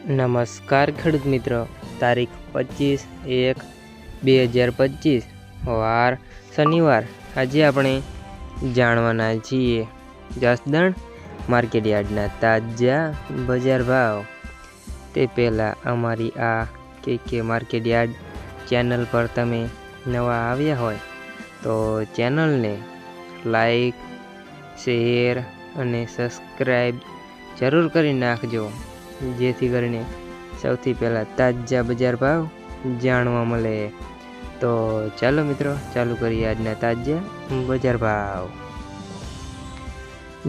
નમસ્કાર ખેડૂત મિત્રો, તારીખ 25/1/2025 વાર શનિવાર। આજે આપણે જાણવાના છીએ જસદણ માર્કેટયાર્ડના તાજા બજાર ભાવ। તે પહેલાં અમારી આ કે માર્કેટયાર્ડ ચેનલ પર તમે નવા આવ્યા હોય તો ચેનલને લાઈક, શેર અને સબસ્ક્રાઈબ જરૂર કરી નાખજો, જેથી કરીને સૌથી પહેલાં તાજા બજાર ભાવ જાણવા મળે। તો ચાલો મિત્રો, ચાલુ કરીએ આજના તાજા બજાર ભાવ।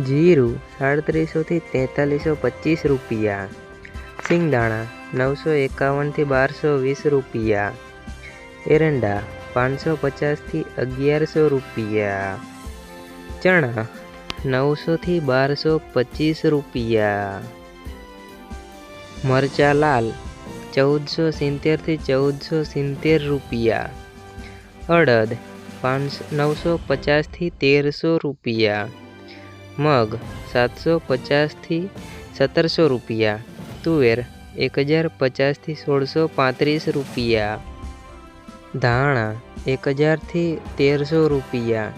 જીરું 3700 થી 4325 રૂપિયા, સિંગદાણા 951 થી 1220 રૂપિયા, એરંડા 550 થી 1100 રૂપિયા, ચણા 900 થી 1225 રૂપિયા, મરચા લાલ 1470 થી 1470 રૂપિયા, અડદ 950 થી 1300 રૂપિયા, મગ 750 થી 1700 રૂપિયા, તુવેર 1050 થી 1635 રૂપિયા, ધાણા 1000 થી 1300 રૂપિયા,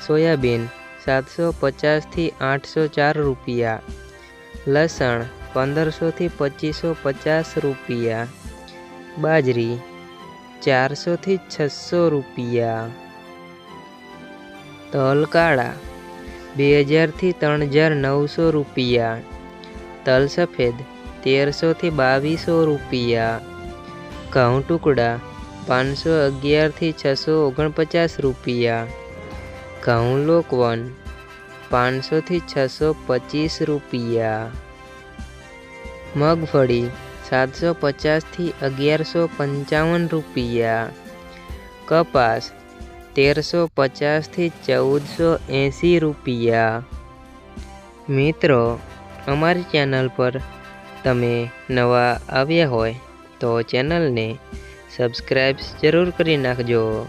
સોયાબીન 750 થી 804 રૂપિયા, લસણ 1500 થી 2550 રૂપિયા, બાજરી 400 થી 600 રૂપિયા, તલ કાળા 2000 થી 3900 રૂપિયા, તલ સફેદ 1300 થી 2200 રૂપિયા, ઘઉં ટુકડા 511 થી 649 રૂપિયા, ઘઉં લોકવન 500 થી 625 રૂપિયા, મગફળી 750 થી 1155 રૂપિયા, કપાસ 1350 થી 1480 રૂપિયા। મિત્રો, અમારી ચેનલ પર તમે નવા આવ્યા હોય તો ચેનલને સબસ્ક્રાઈબ જરૂર કરી નાખજો।